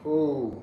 Ooh.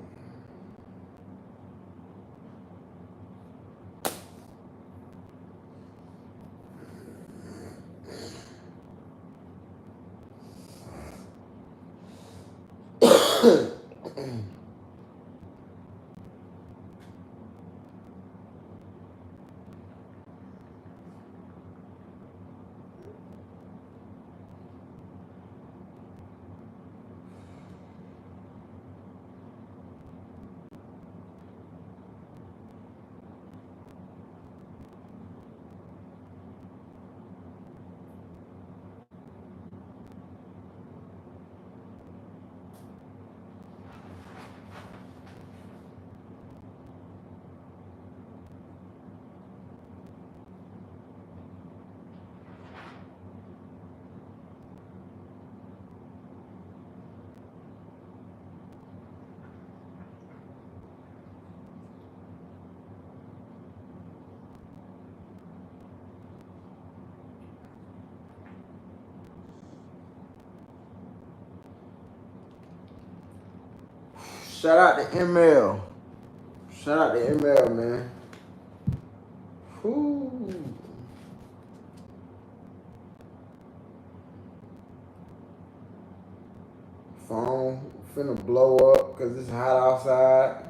Shout out to ML. Shout out to ML, man. Ooh. Phone finna blow up because it's hot outside.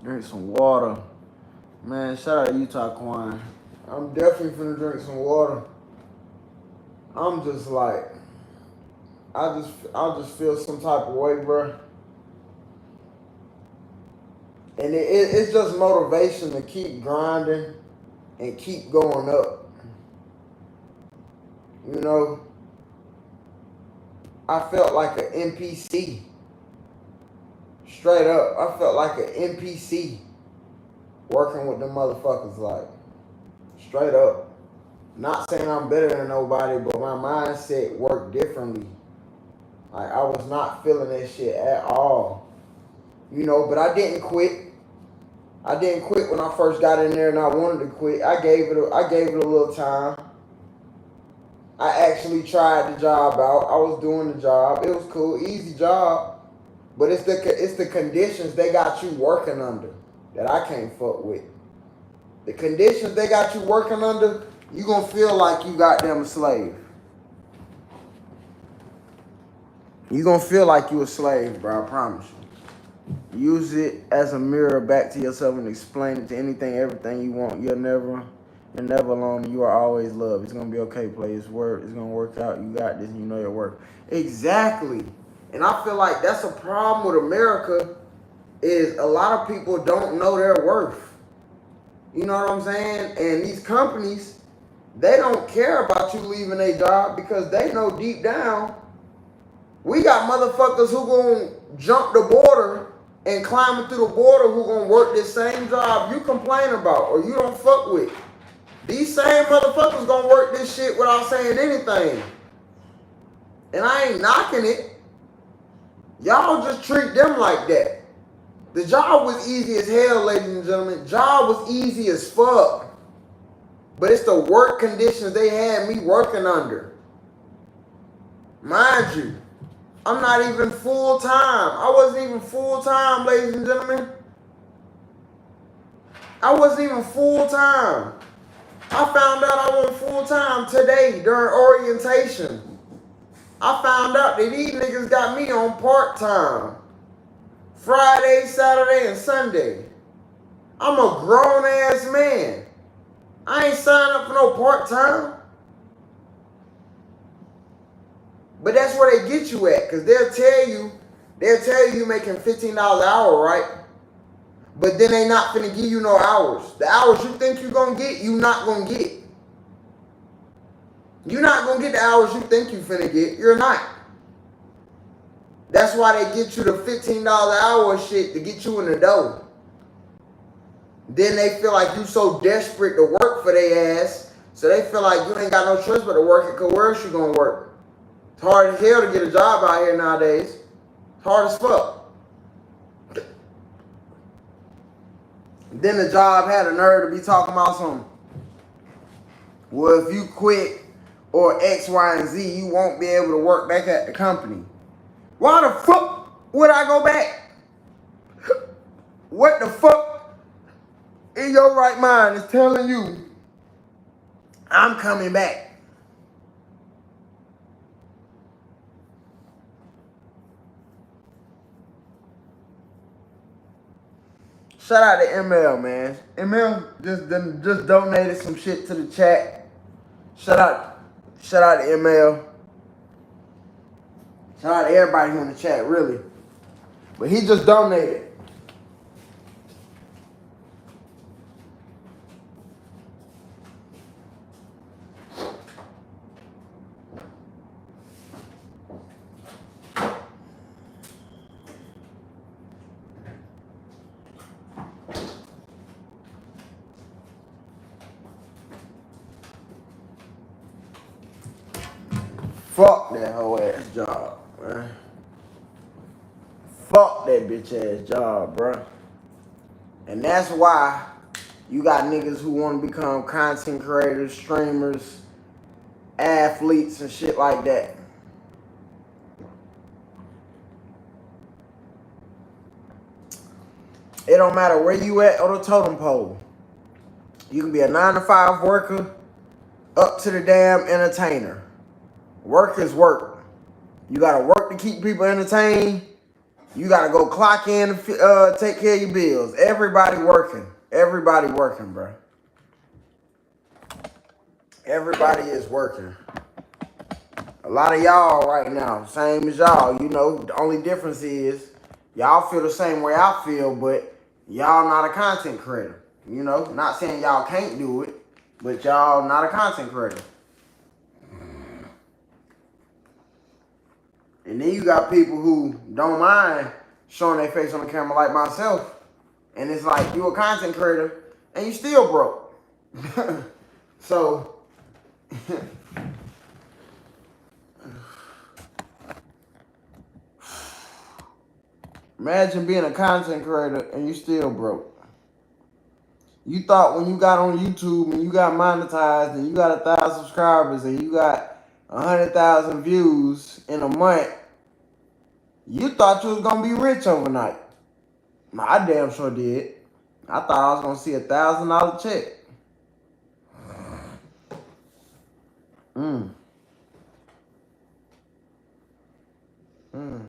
Drink some water. Man, shout out to Utah Quine. I'm definitely finna drink some water. I'm just like, I just feel some type of way, bro. And it's just motivation to keep grinding and keep going up. You know, I felt like an NPC. Straight up, I felt like an NPC working with them motherfuckers, like, straight up. Not saying I'm better than nobody, but my mindset worked differently. Like, I was not feeling that shit at all. You know, but I didn't quit. I didn't quit when I first got in there and I wanted to quit. I gave it a little time. I actually tried the job out. I was doing the job. It was cool, easy job. But it's the conditions they got you working under that I can't fuck with. The conditions they got you working under, you gonna feel like you goddamn a slave. You gonna feel like you a slave, bro, I promise you. Use it as a mirror back to yourself and explain it to anything, everything you want. You're never alone. You are always loved. It's gonna be okay, play. It's gonna work out. You got this and you know your work. Exactly. And I feel like that's a problem with America, is a lot of people don't know their worth. You know what I'm saying? And these companies, they don't care about you leaving their job because they know deep down, we got motherfuckers who gonna jump the border and climbing through the border who gonna work this same job you complain about or you don't fuck with. These same motherfuckers gonna work this shit without saying anything. And I ain't knocking it. Y'all just treat them like that. The job was easy as hell, ladies and gentlemen. Job was easy as fuck. But it's the work conditions they had me working under. Mind you, I'm not even full-time. I wasn't even full-time, ladies and gentlemen. I wasn't even full-time. I found out I wasn't full-time today during orientation. I found out that these niggas got me on part-time. Friday, Saturday, and Sunday. I'm a grown-ass man. I ain't signed up for no part-time. But that's where they get you at, because they'll tell you you making $15 an hour, right? But then they not finna give you no hours. The hours you think you're gonna get, you not gonna get. You're not gonna get the hours you think you finna get. You're not. That's why they get you the $15 hour shit to get you in the door. Then they feel like you so desperate to work for their ass, so they feel like you ain't got no choice but to work it, cause where else you gonna work? It's hard as hell to get a job out here nowadays. It's hard as fuck. Then the job had a nerve to be talking about something. Well, if you quit or X, Y, and Z, you won't be able to work back at the company. Why the fuck would I go back? What the fuck in your right mind is telling you I'm coming back? Shout out to ML, man. ML just donated some shit to the chat. Shout out to ML. Shout out to everybody who in the chat, really. But he just donated. Fuck that whole ass job, man. Fuck that bitch ass job, bruh. And that's why you got niggas who want to become content creators, streamers, athletes, and shit like that. It don't matter where you at on the totem pole. You can be a 9-to-5 worker up to the damn entertainer. Work is work. You gotta work to keep people entertained. You gotta go clock in to take care of your bills. Everybody working. Everybody working, bro. Everybody is working. A lot of y'all right now, same as y'all. You know, the only difference is y'all feel the same way I feel, but y'all not a content creator. You know, not saying y'all can't do it, but y'all not a content creator. And then you got people who don't mind showing their face on the camera like myself. And it's like, you a content creator and you still broke. So, imagine being a content creator and you still broke. You thought when you got on YouTube and you got monetized and you got 1,000 subscribers and you got 100,000 views in a month, you thought you was gonna be rich overnight. I damn sure did. I thought I was gonna see $1,000 check. Mm. Mm.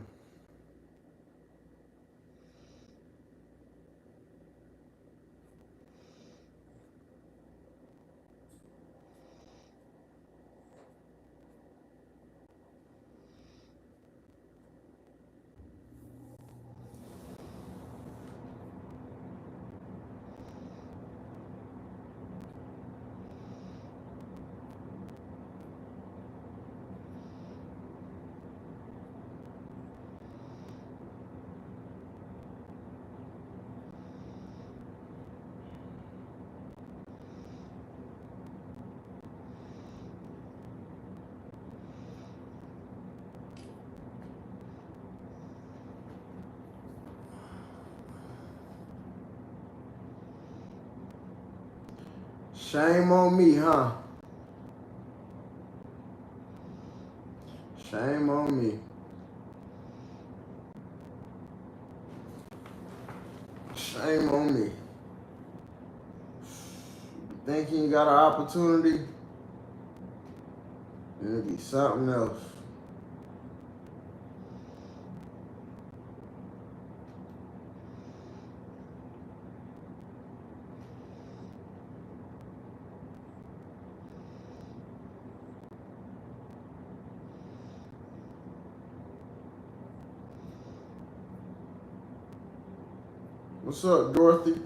Shame on me, huh? Shame on me. Shame on me. Thinking you got an opportunity, it'll be something else. What's up, Dorothy?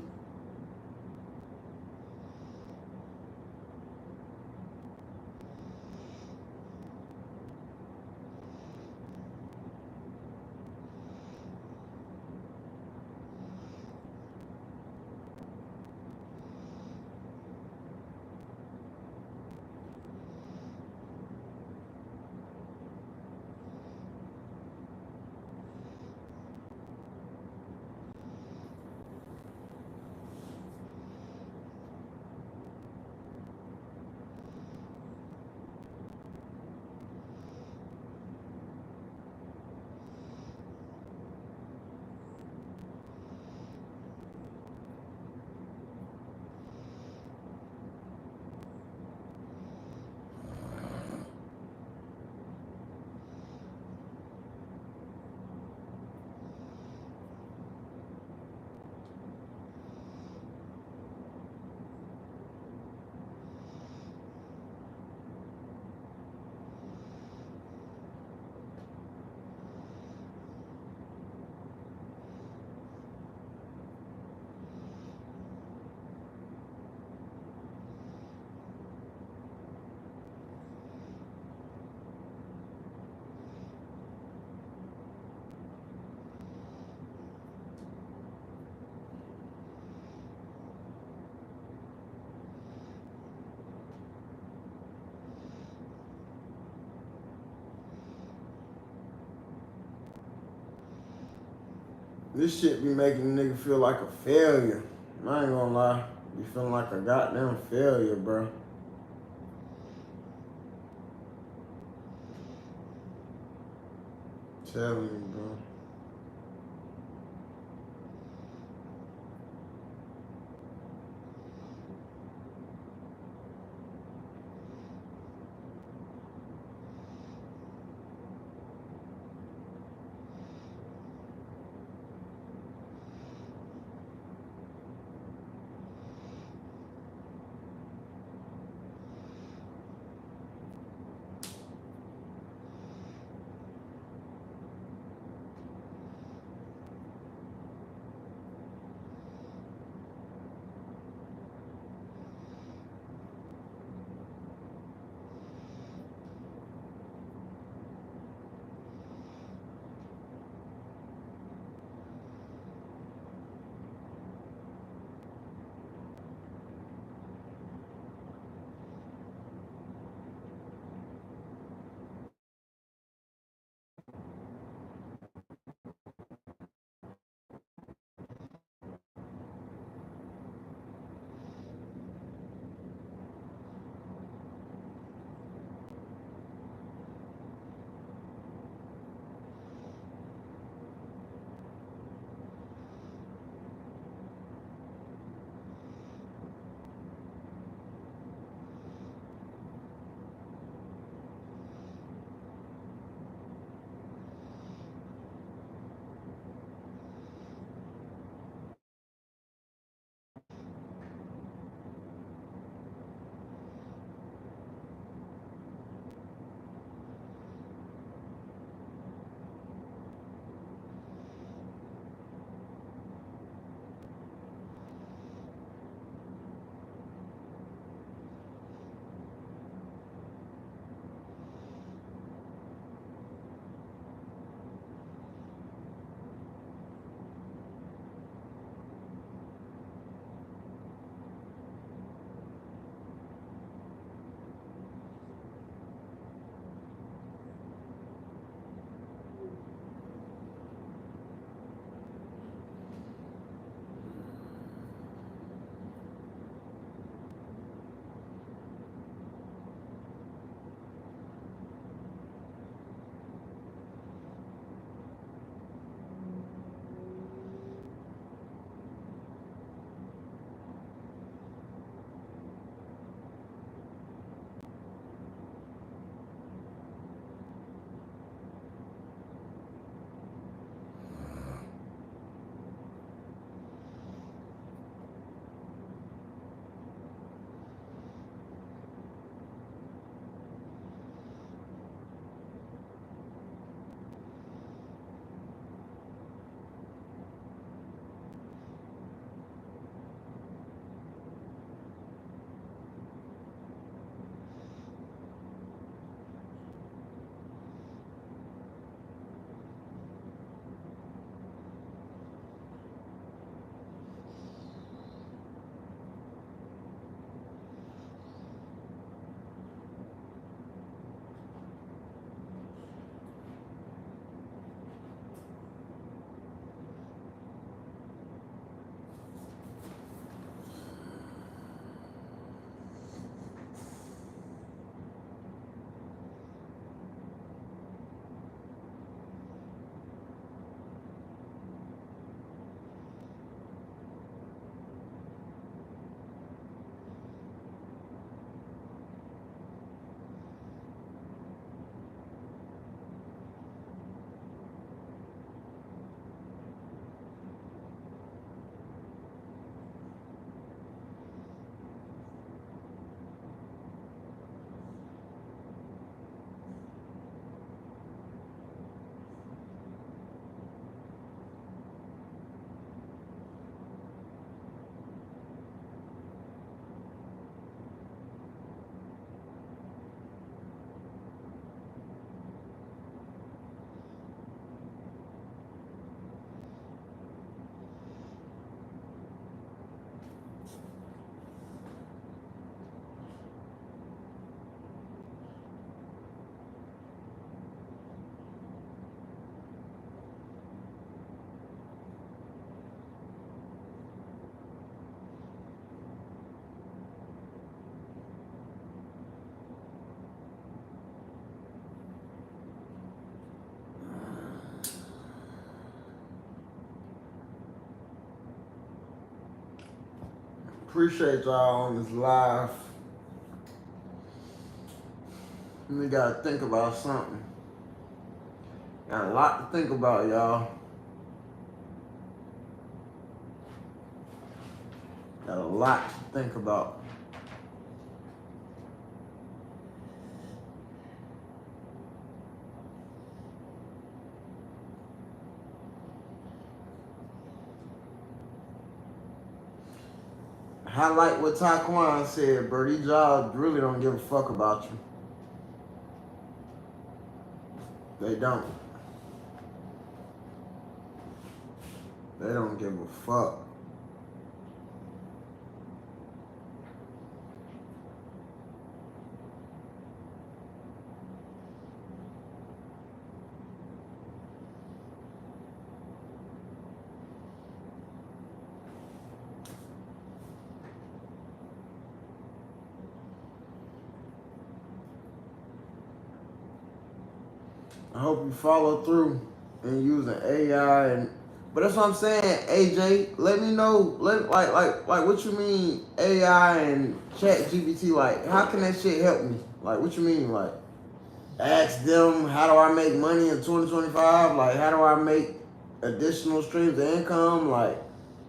This shit be making a nigga feel like a failure. I ain't gonna lie. Be feeling like a goddamn failure, bro. Telling you, bro. Appreciate y'all on this live. We gotta think about something. Got a lot to think about, y'all. Got a lot to think about. I like what Taquan said, bro. These jobs really don't give a fuck about you. They don't. They don't give a fuck. I hope you follow through and using AI and. But that's what I'm saying, AJ. Let me know, like what you mean AI and ChatGPT. Like, how can that shit help me? Like, what you mean? Like, ask them, how do I make money in 2025? Like, how do I make additional streams of income? Like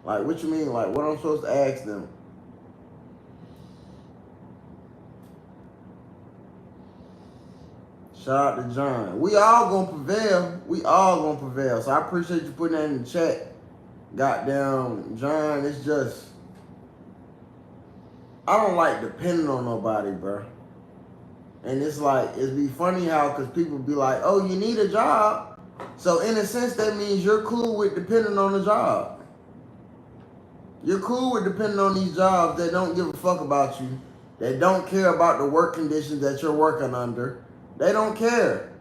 what you mean? Like, what I'm supposed to ask them? Shout out to John. We all gonna prevail. We all gonna prevail. So I appreciate you putting that in the chat. Goddamn, John, it's just, I don't like depending on nobody, bro. And it's like, it'd be funny how, because people be like, oh, you need a job. So in a sense, that means you're cool with depending on the job. You're cool with depending on these jobs that don't give a fuck about you, that don't care about the work conditions that you're working under. They don't care.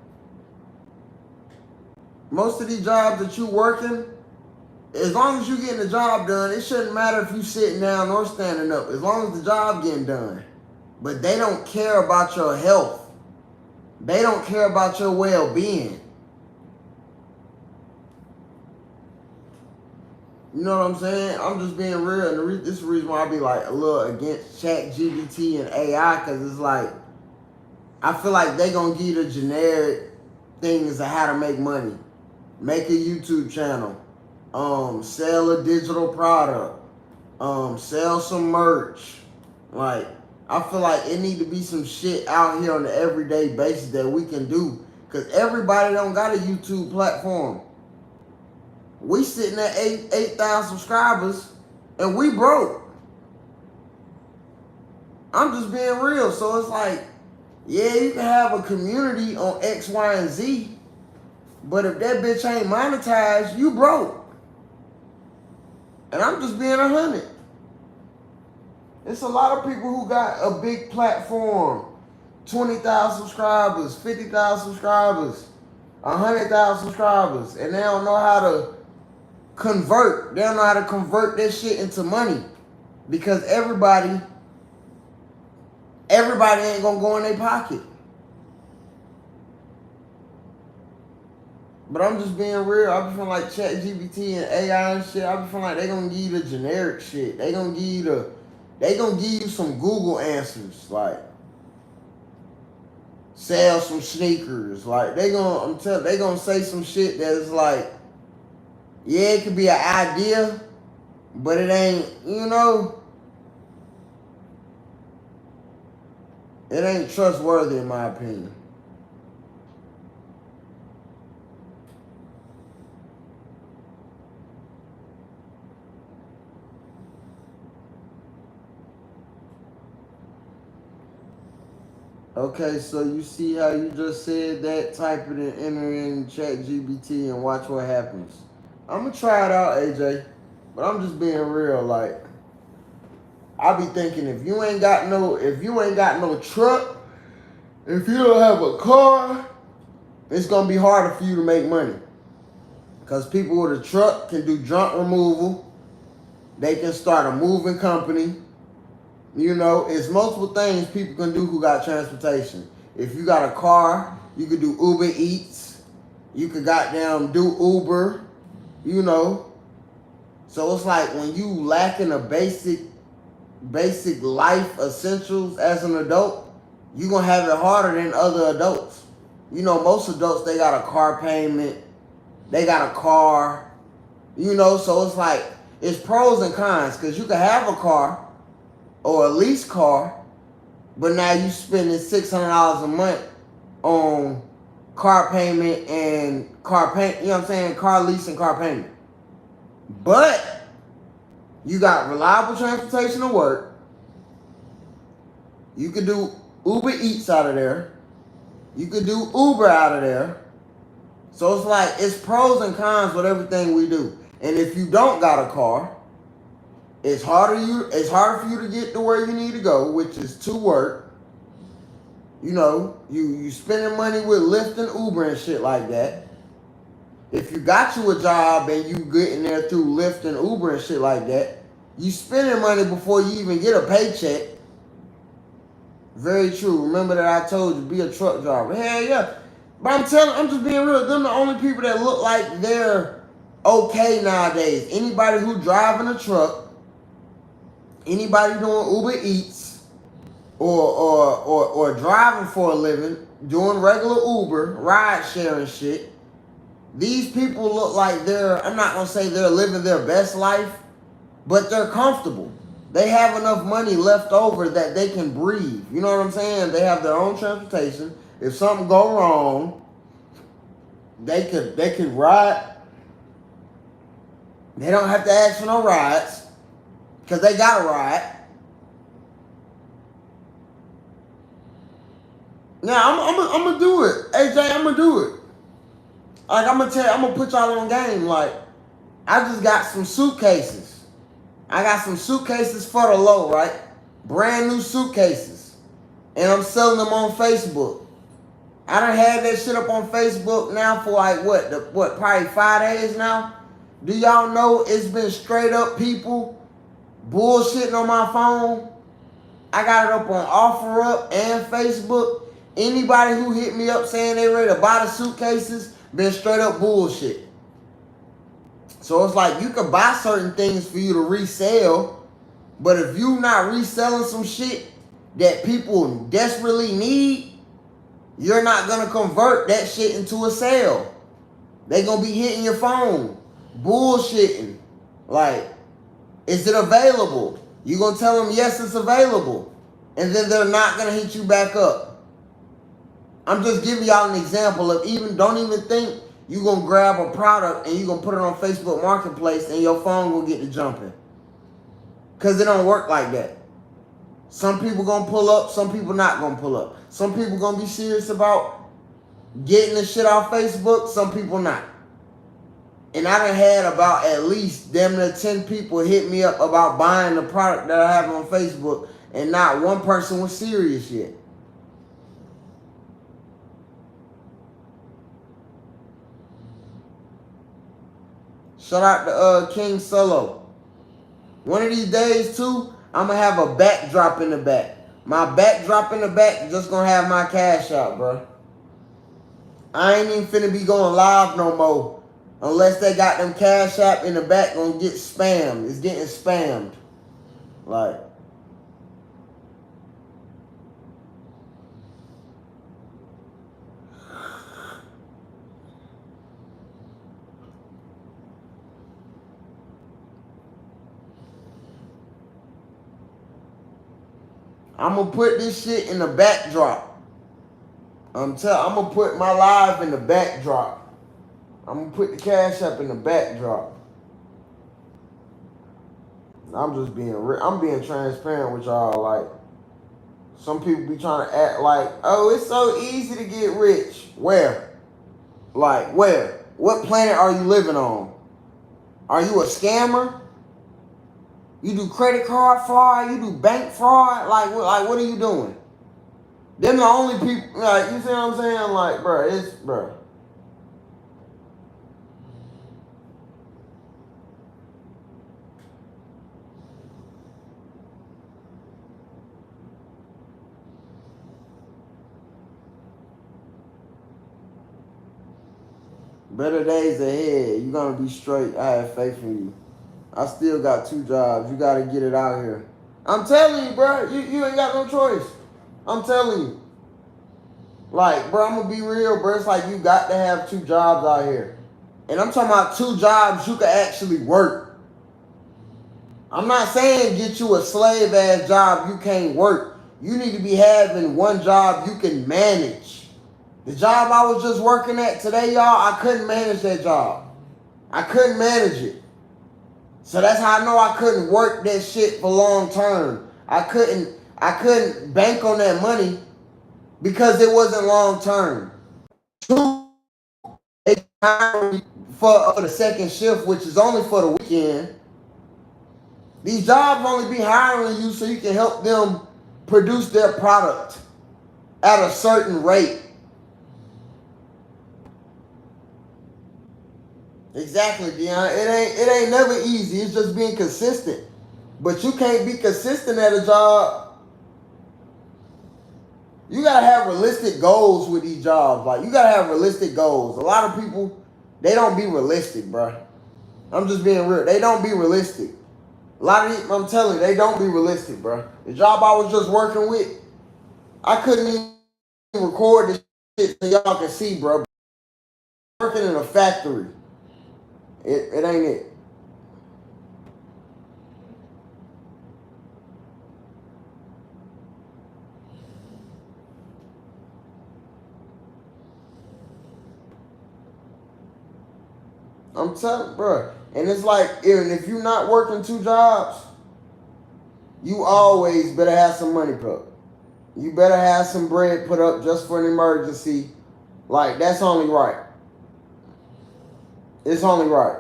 Most of these jobs that you working, as long as you getting the job done, it shouldn't matter if you sitting down or standing up, as long as the job getting done. But they don't care about your health. They don't care about your well-being. You know what I'm saying? I'm just being real, and this is the reason why I be like a little against ChatGPT and AI, because it's like, I feel like they gonna give you the generic things of how to make money. Make a YouTube channel. Sell a digital product. Sell some merch. Like, I feel like it need to be some shit out here on the everyday basis that we can do. Because everybody don't got a YouTube platform. We sitting at 8,000 subscribers and we broke. I'm just being real. So it's like, yeah, you can have a community on X, Y, and Z, but if that bitch ain't monetized, you broke. And I'm just being 100. It's a lot of people who got a big platform, 20,000 subscribers, 50,000 subscribers, 100,000 subscribers, and they don't know how to convert. They don't know how to convert that shit into money, because everybody ain't gonna go in their pocket. But I'm just being real. I be feeling like ChatGPT and AI and shit, I be feeling like they gonna give you the generic shit. They gonna give you some Google answers, like sell some sneakers. Like they gonna say some shit that is like, yeah, it could be an idea, but it ain't, it ain't trustworthy in my opinion. Okay, so you see how you just said that? Type it and enter in ChatGPT and watch what happens. I'm gonna try it out, AJ, but I'm just being real. Like, I be thinking, if you ain't got no truck, if you don't have a car, it's gonna be harder for you to make money. Because people with a truck can do junk removal. They can start a moving company. It's multiple things people can do who got transportation. If you got a car, you could do Uber Eats. You could goddamn do Uber, So it's like when you lacking a basic basic life essentials as an adult, you're going to have it harder than other adults. You know, most adults, they got a car payment, they got a car, you know, so it's like, it's pros and cons, because you can have a car or a lease car, but now you spending $600 a month on car payment and car payment, you know what I'm saying, car lease and car payment. But you got reliable transportation to work. You could do Uber Eats out of there. You could do Uber out of there. So it's like, it's pros and cons with everything we do. And if you don't got a car, it's harder for you to get to where you need to go, which is to work. You know, you spending money with Lyft and Uber and shit like that. If you got you a job and you getting there through Lyft and Uber and shit like that, you spending money before you even get a paycheck. Very true. Remember that I told you, be a truck driver. Hell yeah. But I'm just being real. Them the only people that look like they're okay nowadays. Anybody who driving a truck, anybody doing Uber Eats, or driving for a living, doing regular Uber, ride sharing shit. These people look like I'm not gonna say they're living their best life, but they're comfortable. They have enough money left over that they can breathe. You know what I'm saying? They have their own transportation. If something go wrong, they could ride. They don't have to ask for no rides because they got a ride. Now I'm gonna do it, AJ. I'm gonna do it. Like I'm gonna put y'all on game. Like I just got some suitcases. I got some suitcases for the low, right? Brand new suitcases. And I'm selling them on Facebook. I done had that shit up on Facebook now for like probably 5 days now. Do y'all know it's been straight up people bullshitting on my phone? I got it up on OfferUp and Facebook. Anybody who hit me up saying they ready to buy the suitcases been straight up bullshit. So it's like you can buy certain things for you to resell, but if you not reselling some shit that people desperately need, you're not going to convert that shit into a sale. They going to be hitting your phone, bullshitting. Like, is it available? You going to tell them, yes, it's available. And then they're not going to hit you back up. I'm just giving y'all an example of don't even think you going to grab a product and you going to put it on Facebook Marketplace and your phone will get to jumping. Because it don't work like that. Some people going to pull up, some people not going to pull up. Some people going to be serious about getting the shit off Facebook, some people not. And I done had about at least damn near 10 people hit me up about buying the product that I have on Facebook, and not one person was serious yet. Shout out to King Solo. One of these days too, I'm gonna have a backdrop in the back. My backdrop in the back just gonna have my cash out, bro. I ain't even finna be going live no more unless they got them cash app in the back gonna get spammed. It's getting spammed. Like, I'm gonna put this shit in the backdrop. I'm gonna put my live in the backdrop. I'm gonna put the cash up in the backdrop. I'm just I'm being transparent with y'all. Like, some people be trying to act like, oh, it's so easy to get rich. Where? Like, where? What planet are you living on? Are you a scammer? You do credit card fraud? You do bank fraud? Like what are you doing? Them the only people, like, you see what I'm saying? Like, bro. Better days ahead. You're gonna be straight. I have faith in you. I still got 2 jobs. You gotta get it out here. I'm telling you, bro. You ain't got no choice. I'm telling you. Like, bro, I'm gonna be real, bro. It's like you got to have 2 jobs out here. And I'm talking about 2 jobs you can actually work. I'm not saying get you a slave ass job you can't work. You need to be having 1 job you can manage. The job I was just working at today, y'all, I couldn't manage that job. I couldn't manage it. So that's how I know I couldn't work that shit for long term. I couldn't bank on that money because it wasn't long term. 2, they hired me for the second shift, which is only for the weekend. These jobs only be hiring you so you can help them produce their product at a certain rate. Exactly, Dion. It ain't never easy. It's just being consistent. But you can't be consistent at a job. You gotta have realistic goals with these jobs. Like, you gotta have realistic goals. A lot of people, they don't be realistic, bro. I'm just being real. They don't be realistic. A lot of these, I'm telling you, they don't be realistic, bro. The job I was just working with, I couldn't even record this shit so y'all can see, bro. Working in a factory. It ain't it. I'm telling, bro. And it's like, if you're not working 2 jobs, you always better have some money put up. You better have some bread put up just for an emergency. Like, that's only right. It's only right.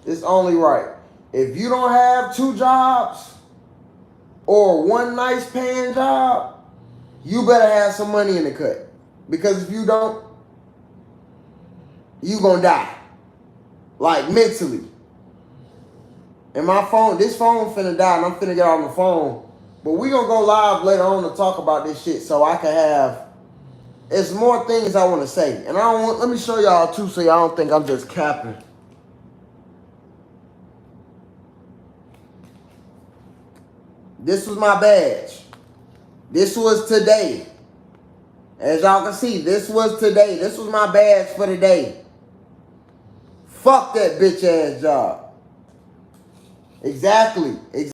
It's only right. If you don't have 2 jobs or 1 nice paying job, you better have some money in the cut. Because if you don't, you gonna die. Like, mentally. And this phone finna die and I'm finna get on the phone. But we gonna go live later on to talk about this shit so I can have, it's more things I want to say. And let me show y'all too so y'all don't think I'm just capping. This was my badge. This was today. As y'all can see, this was today. This was my badge for today. Fuck that bitch ass job. Exactly.